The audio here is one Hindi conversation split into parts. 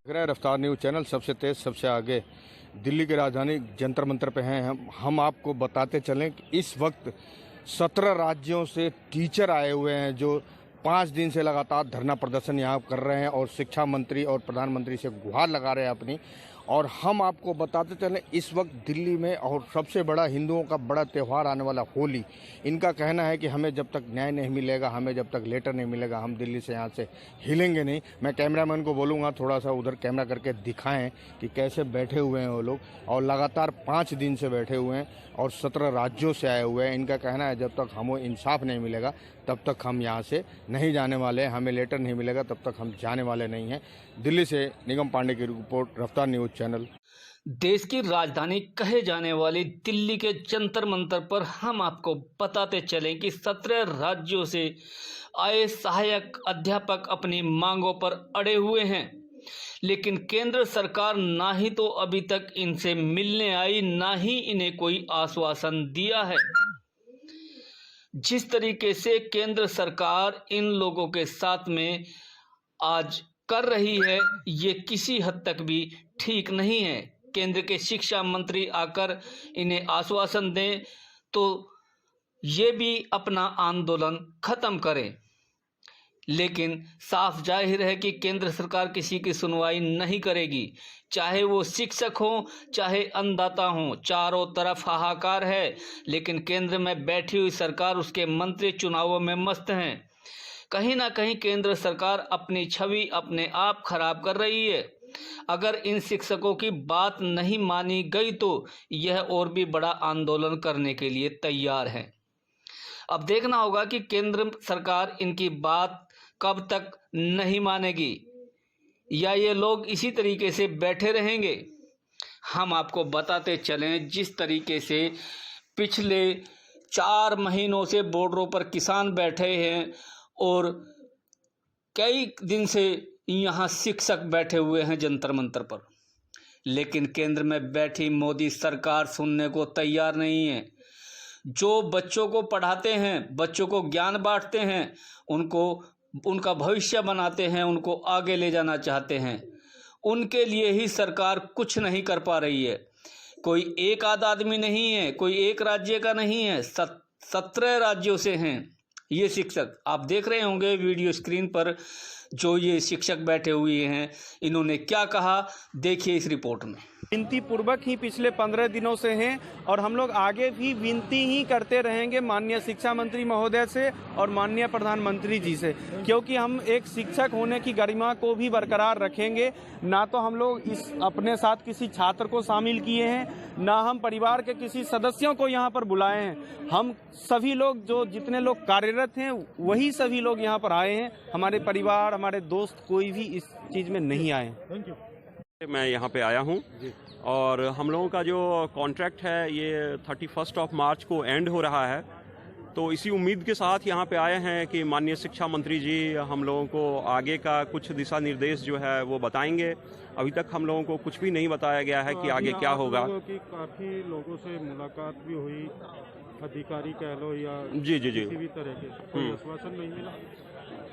रफ्तार न्यूज़ चैनल सबसे तेज सबसे आगे दिल्ली की राजधानी जंतर मंतर पे हैं। हम आपको बताते चलें कि इस वक्त 17 राज्यों से टीचर आए हुए हैं जो 5 दिन से लगातार धरना प्रदर्शन यहाँ कर रहे हैं और शिक्षा मंत्री और प्रधानमंत्री से गुहार लगा रहे हैं अपनी। और हम आपको बताते चलें इस वक्त दिल्ली में और सबसे बड़ा हिंदुओं का बड़ा त्यौहार आने वाला होली, इनका कहना है कि हमें जब तक न्याय नहीं मिलेगा, हमें जब तक लेटर नहीं मिलेगा, हम दिल्ली से यहाँ से हिलेंगे नहीं। मैं कैमरामैन को बोलूँगा थोड़ा सा उधर कैमरा करके दिखाएं कि कैसे बैठे हुए हैं वो लोग, और लगातार 5 दिन से बैठे हुए हैं और 17 राज्यों से आए हुए हैं। इनका कहना है जब तक हमें इंसाफ नहीं मिलेगा तब तक हम यहाँ से नहीं जाने वाले, हमें लेटर नहीं मिलेगा तब तक हम जाने वाले नहीं हैं। दिल्ली से निगम पांडे की रिपोर्ट, रफ्तार न्यूज़ चैनल। देश की राजधानी कहे जाने वाली दिल्ली के जंतर मंतर पर हम आपको बताते चलें कि 17 राज्यों से आए सहायक अध्यापक अपनी मांगों पर अड़े हुए हैं, लेकिन केंद्र सरकार ना ही तो अभी तक इनसे मिलने आई, ना ही इन्हें कोई आश्वासन दिया है। जिस तरीके से केंद्र सरकार इन लोगों के साथ में आज कर रही है, ये किसी हद तक भी ठीक नहीं है। केंद्र के शिक्षा मंत्री आकर इन्हें आश्वासन दें तो ये भी अपना आंदोलन खत्म करें, लेकिन साफ जाहिर है कि केंद्र सरकार किसी की सुनवाई नहीं करेगी। चाहे वो शिक्षक हों, चाहे अन्नदाता हों, चारों तरफ हाहाकार है, लेकिन केंद्र में बैठी हुई सरकार, उसके मंत्री चुनावों में मस्त हैं। कहीं ना कहीं केंद्र सरकार अपनी छवि अपने आप खराब कर रही है। अगर इन शिक्षकों की बात नहीं मानी गई तो यह और भी बड़ा आंदोलन करने के लिए तैयार है। अब देखना होगा कि केंद्र सरकार इनकी बात कब तक नहीं मानेगी या ये लोग इसी तरीके से बैठे रहेंगे। हम आपको बताते चलें जिस तरीके से पिछले 4 महीनों से बॉर्डरों पर किसान बैठे हैं और कई दिन से यहाँ शिक्षक बैठे हुए हैं जंतर मंतर पर, लेकिन केंद्र में बैठी मोदी सरकार सुनने को तैयार नहीं है। जो बच्चों को पढ़ाते हैं, बच्चों को ज्ञान बांटते हैं, उनको उनका भविष्य बनाते हैं, उनको आगे ले जाना चाहते हैं, उनके लिए ही सरकार कुछ नहीं कर पा रही है। कोई एक आध आदमी नहीं है, कोई एक राज्य का नहीं है, 17 राज्यों से हैं ये शिक्षक। आप देख रहे होंगे वीडियो स्क्रीन पर जो ये शिक्षक बैठे हुए हैं, इन्होंने क्या कहा, देखिए इस रिपोर्ट में। विनती पूर्वक ही पिछले 15 दिनों से हैं और हम लोग आगे भी विनती ही करते रहेंगे माननीय शिक्षा मंत्री महोदय से और माननीय प्रधानमंत्री जी से, क्योंकि हम एक शिक्षक होने की गरिमा को भी बरकरार रखेंगे। ना तो हम लोग इस अपने साथ किसी छात्र को शामिल किए हैं, ना हम परिवार के किसी सदस्यों को यहाँ पर बुलाए हैं। हम सभी लोग जो जितने लोग कार्यरत हैं वही सभी लोग यहाँ पर आए हैं। हमारे परिवार, हमारे दोस्त कोई भी इस चीज़ में नहीं आए। Thank you. मैं यहाँ पे आया हूँ और हम लोगों का जो कॉन्ट्रैक्ट है ये 31 मार्च को एंड हो रहा है, तो इसी उम्मीद के साथ यहाँ पे आए हैं कि माननीय शिक्षा मंत्री जी हम लोगों को आगे का कुछ दिशा निर्देश जो है वो बताएंगे। अभी तक हम लोगों को कुछ भी नहीं बताया गया है कि आगे क्या होगा। काफ़ी लोगों से मुलाकात भी हुई, अधिकारी कह लो या जी किसी भी तरह के, कोई आश्वासन नहीं मिला?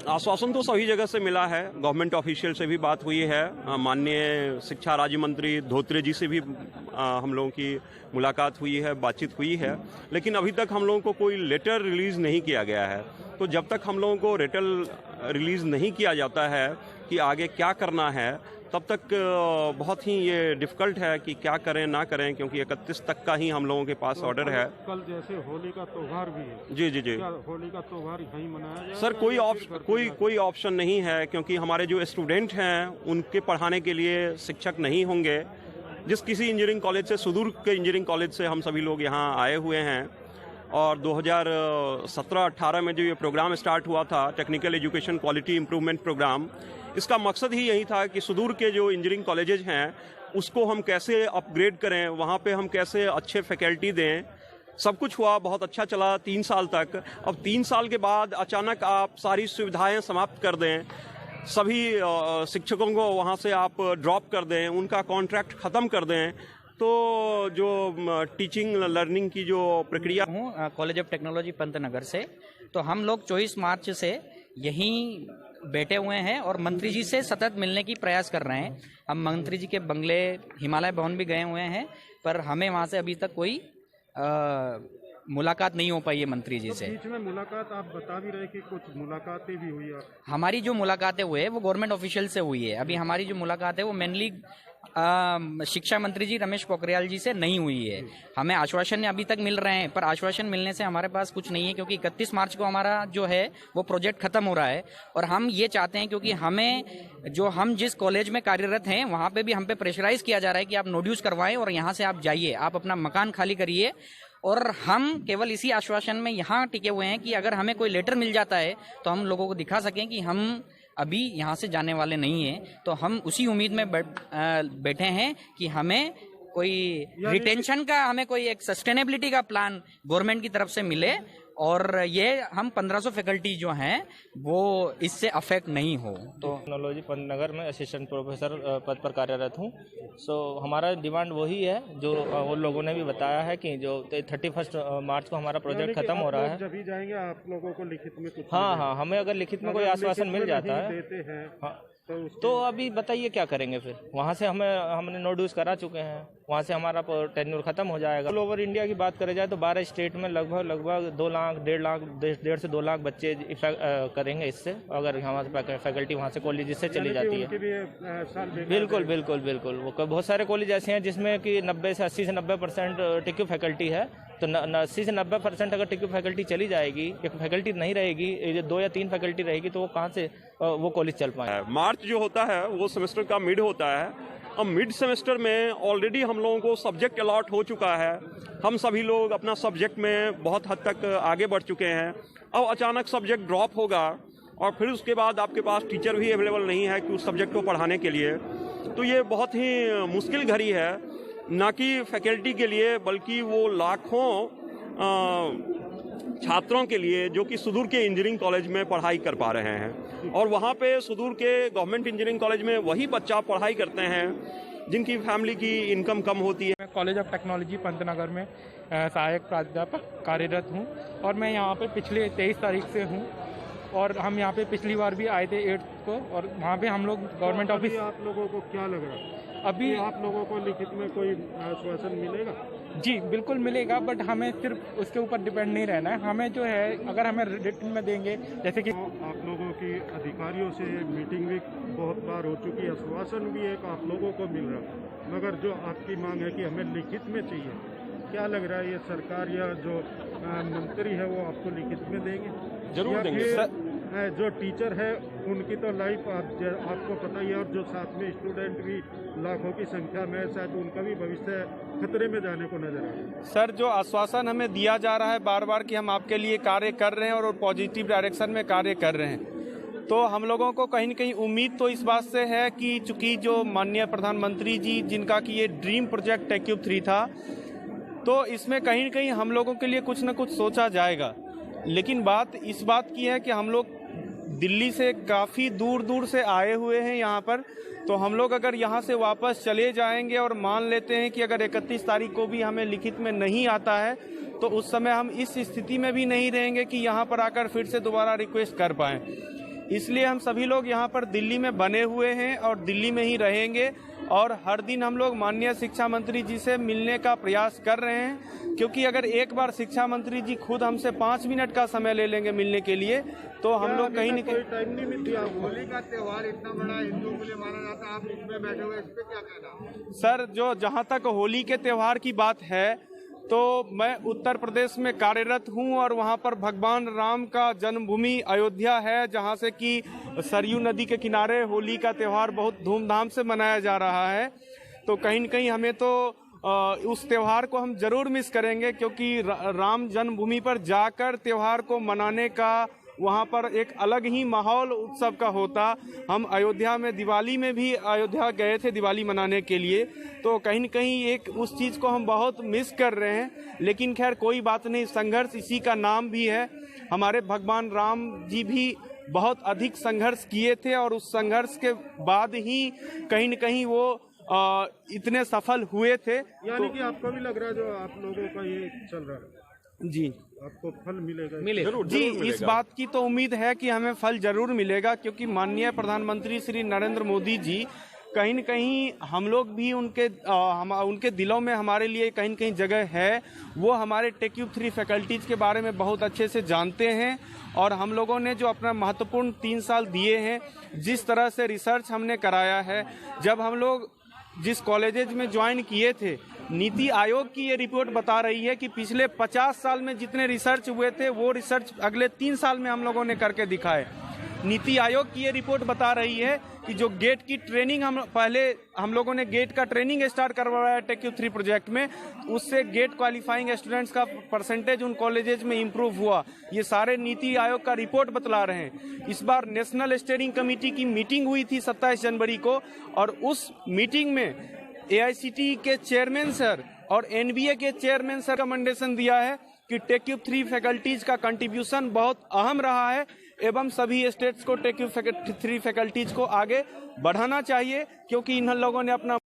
आश्वासन तो सभी जगह से मिला है, गवर्नमेंट ऑफिशियल से भी बात हुई है, माननीय शिक्षा राज्य मंत्री धोत्रे जी से भी हम लोगों की मुलाकात हुई है, बातचीत हुई है, लेकिन अभी तक हम लोगों को कोई लेटर रिलीज़ नहीं किया गया है। तो जब तक हम लोगों को लेटर रिलीज़ नहीं किया जाता है कि आगे क्या करना है, तब तक बहुत ही ये डिफ़िकल्ट है कि क्या करें ना करें, क्योंकि 31 तक का ही हम लोगों के पास ऑर्डर है। कल जैसे होली का त्योहार भी है। जी जी जी। क्या होली का त्योहार यहीं मनाया जाएगा? सर कोई ऑप्शन नहीं है, क्योंकि हमारे जो स्टूडेंट हैं उनके पढ़ाने के लिए शिक्षक नहीं होंगे। जिस किसी इंजीनियरिंग कॉलेज से, सुदूर के इंजीनियरिंग कॉलेज से हम सभी लोग यहाँ आए हुए हैं, और 2017-18 में जो ये प्रोग्राम स्टार्ट हुआ था, technical education quality improvement programme, इसका मकसद ही यही था कि सुदूर के जो इंजीनियरिंग कॉलेजेज हैं उसको हम कैसे अपग्रेड करें, वहाँ पे हम कैसे अच्छे फैकल्टी दें। सब कुछ हुआ, बहुत अच्छा चला 3 साल तक। अब 3 साल के बाद अचानक आप सारी सुविधाएं समाप्त कर दें, सभी शिक्षकों को वहाँ से आप ड्रॉप कर दें, उनका कॉन्ट्रैक्ट ख़त्म कर दें, तो जो टीचिंग लर्निंग की जो प्रक्रिया। हूँ कॉलेज ऑफ टेक्नोलॉजी पंतनगर से। तो हम लोग 24 मार्च से यहीं बैठे हुए हैं और मंत्री जी से सतत मिलने की प्रयास कर रहे हैं। हम मंत्री जी के बंगले हिमालय भवन भी गए हुए हैं, पर हमें वहाँ से अभी तक कोई मुलाकात नहीं हो पाई है मंत्री जी से। बीच में मुलाकात आप बता भी रहे कि कुछ मुलाकातें भी हुई है। हमारी जो मुलाकातें हुई है वो गवर्नमेंट ऑफिशियल से हुई है। अभी हमारी जो मुलाकात है वो मेनली शिक्षा मंत्री जी रमेश पोखरियाल जी से नहीं हुई है। हमें आश्वासन अभी तक मिल रहे हैं, पर आश्वासन मिलने से हमारे पास कुछ नहीं है, क्योंकि 31 मार्च को हमारा जो है वो प्रोजेक्ट खत्म हो रहा है। और हम ये चाहते हैं, क्योंकि हम जिस कॉलेज में कार्यरत हैं वहाँ पे भी हम पे प्रेशराइज किया जा रहा है कि आप नोड्यूस करवाएं और यहाँ से आप जाइए, आप अपना मकान खाली करिए। और हम केवल इसी आश्वासन में यहाँ टिके हुए हैं कि अगर हमें कोई लेटर मिल जाता है तो हम लोगों को दिखा सकें कि हम अभी यहाँ से जाने वाले नहीं हैं। तो हम उसी उम्मीद में बैठे हैं कि हमें कोई रिटेंशन का, हमें कोई एक सस्टेनेबिलिटी का प्लान गवर्नमेंट की तरफ से मिले, और ये हम 1500 फैकल्टी जो हैं वो इससे अफेक्ट नहीं हो। तो टेक्नोलॉजी पंतनगर में असिस्टेंट प्रोफेसर पद पर कार्यरत हूँ। हमारा डिमांड वही है जो उन लोगों ने भी बताया है कि जो 31 मार्च को हमारा प्रोजेक्ट खत्म हो रहा है। जब भी जाएंगे आप लोगों को लिखित में कुछ हाँ, हमें अगर लिखित में कोई आश्वासन मिल जाता है हाँ, तो अभी बताइए क्या करेंगे फिर। वहाँ से हमने नोड्यूस करा चुके हैं, वहाँ से हमारा टेन्योर खत्म हो जाएगा। ऑल ओवर इंडिया की बात करें जाए तो 12 स्टेट में लगभग 2 लाख 1.5 से 2 लाख बच्चे करेंगे इससे, अगर हमारे फैकल्टी वहाँ से कॉलेज से चली जाती है। बिल्कुल वो बहुत सारे कॉलेज ऐसे हैं जिसमें कि 80 से 90% टिक्यू फैकल्टी है। तो 80 से 90% अगर टिक्यू फैकल्टी चली जाएगी, एक फैकल्टी नहीं रहेगी, 2 या 3 फैकल्टी रहेगी, तो वो कहाँ से वो कॉलेज चल पाए। मार्च जो होता है वो सेमेस्टर का मिड होता है। अब मिड सेमेस्टर में ऑलरेडी हम लोगों को सब्जेक्ट अलॉट हो चुका है। हम सभी लोग अपना सब्जेक्ट में बहुत हद तक आगे बढ़ चुके हैं। अब अचानक सब्जेक्ट ड्रॉप होगा और फिर उसके बाद आपके पास टीचर भी अवेलेबल नहीं है कि उस सब्जेक्ट को पढ़ाने के लिए, तो ये बहुत ही मुश्किल घड़ी है, ना कि फैकल्टी के लिए बल्कि वो लाखों छात्रों के लिए जो कि सुदूर के इंजीनियरिंग कॉलेज में पढ़ाई कर पा रहे हैं। और वहाँ पे सुदूर के गवर्नमेंट इंजीनियरिंग कॉलेज में वही बच्चा पढ़ाई करते हैं जिनकी फैमिली की इनकम कम होती है। मैं कॉलेज ऑफ टेक्नोलॉजी पंतनगर में सहायक प्राध्यापक कार्यरत हूँ और मैं यहाँ पे पिछले 23 तारीख से हूँ। और हम यहाँ पे पिछली बार भी आए थे 8 को, और वहाँ पे हम लोग गवर्नमेंट ऑफिस। आप लोगों को क्या लग रहा है अभी आप लोगों को लिखित में कोई आश्वासन मिलेगा? जी बिल्कुल मिलेगा, बट हमें सिर्फ उसके ऊपर डिपेंड नहीं रहना है। हमें जो है, अगर हमें रिटन में देंगे, जैसे कि आप लोगों की अधिकारियों से मीटिंग भी बहुत बार हो चुकी है, आश्वासन भी एक आप लोगों को मिल रहा है, मगर जो आपकी मांग है कि हमें लिखित में चाहिए, क्या लग रहा है ये सरकार या जो मंत्री है वो आपको लिखित में देंगे? जरूर देंगे। जो टीचर है उनकी तो लाइफ आपको पता ही है, और जो साथ में स्टूडेंट भी लाखों की संख्या में, शायद उनका भी भविष्य खतरे में जाने को नजर आ रहा है। सर, जो आश्वासन हमें दिया जा रहा है बार बार कि हम आपके लिए कार्य कर रहे हैं और पॉजिटिव डायरेक्शन में कार्य कर रहे हैं, तो हम लोगों को कहीं न कहीं उम्मीद तो इस बात से है कि चूंकि जो माननीय प्रधानमंत्री जी जिनका कि ये ड्रीम प्रोजेक्ट टेक्यूब 3 था, तो इसमें कहीं न कहीं हम लोगों के लिए कुछ न कुछ सोचा जाएगा। लेकिन बात इस बात की है कि हम लोग दिल्ली से काफ़ी दूर दूर से आए हुए हैं यहाँ पर, तो हम लोग अगर यहाँ से वापस चले जाएंगे और मान लेते हैं कि अगर 31 तारीख को भी हमें लिखित में नहीं आता है, तो उस समय हम इस स्थिति में भी नहीं रहेंगे कि यहाँ पर आकर फिर से दोबारा रिक्वेस्ट कर पाएँ। इसलिए हम सभी लोग यहाँ पर दिल्ली में बने हुए हैं और दिल्ली में ही रहेंगे, और हर दिन हम लोग माननीय शिक्षा मंत्री जी से मिलने का प्रयास कर रहे हैं, क्योंकि अगर एक बार शिक्षा मंत्री जी खुद हमसे 5 मिनट का समय ले लेंगे मिलने के लिए, तो हम लोग कहीं न कहीं। टाइम नहीं मिलती। होली का त्योहार इतना बड़ा हिंदुओं के लिए माना जाता है, आप इसमें बैठे हुए, इस पे क्या कहना? सर, जो जहाँ तक होली के त्योहार की बात है, तो मैं उत्तर प्रदेश में कार्यरत हूँ और वहाँ पर भगवान राम का जन्मभूमि अयोध्या है, जहाँ से कि सरयू नदी के किनारे होली का त्यौहार बहुत धूमधाम से मनाया जा रहा है। तो कहीं न कहीं हमें तो उस त्यौहार को हम जरूर मिस करेंगे, क्योंकि राम जन्मभूमि पर जाकर त्यौहार को मनाने का वहाँ पर एक अलग ही माहौल उत्सव का होता। हम अयोध्या में दिवाली में भी अयोध्या गए थे दिवाली मनाने के लिए, तो कहीं न कहीं एक उस चीज़ को हम बहुत मिस कर रहे हैं। लेकिन खैर कोई बात नहीं, संघर्ष इसी का नाम भी है। हमारे भगवान राम जी भी बहुत अधिक संघर्ष किए थे और उस संघर्ष के बाद ही कहीं न कहीं वो इतने सफल हुए थे। यानी कि आपको भी लग रहा है जो आप लोगों का ये चल रहा है? जी। आपको फल मिलेगा? मिलेगा जी, इस बात की तो उम्मीद है कि हमें फल जरूर मिलेगा, क्योंकि माननीय प्रधानमंत्री श्री नरेंद्र मोदी जी कहीं न कहीं हम लोग भी उनके दिलों में हमारे लिए कहीं न कहीं जगह है। वो हमारे टेक्यूब 3 फैकल्टीज़ के बारे में बहुत अच्छे से जानते हैं और हम लोगों ने जो अपना महत्वपूर्ण 3 साल दिए हैं, जिस तरह से रिसर्च हमने कराया है, जब हम लोग जिस कॉलेजेज में ज्वाइन किए थे, नीति आयोग की ये रिपोर्ट बता रही है कि पिछले 50 साल में जितने रिसर्च हुए थे वो रिसर्च अगले 3 साल में हम लोगों ने करके दिखाए। नीति आयोग की ये रिपोर्ट बता रही है कि जो गेट की ट्रेनिंग हम लोगों ने गेट का ट्रेनिंग स्टार्ट करवाया टेक्यू 3 प्रोजेक्ट में, उससे गेट क्वालिफाइंग स्टूडेंट्स का परसेंटेज उन कॉलेजेज में इंप्रूव हुआ। ये सारे नीति आयोग का रिपोर्ट बतला रहे हैं। इस बार नेशनल स्टीयरिंग कमेटी की मीटिंग हुई थी 27 जनवरी को, और उस मीटिंग में AICTE के चेयरमैन सर और NBA के चेयरमैन सर रिकमेंडेशन दिया है कि टेक्यूब 3 फैकल्टीज का कंट्रीब्यूशन बहुत अहम रहा है एवं सभी स्टेट्स को टेक्यूब 3 फैकल्टीज को आगे बढ़ाना चाहिए, क्योंकि इन लोगों ने अपना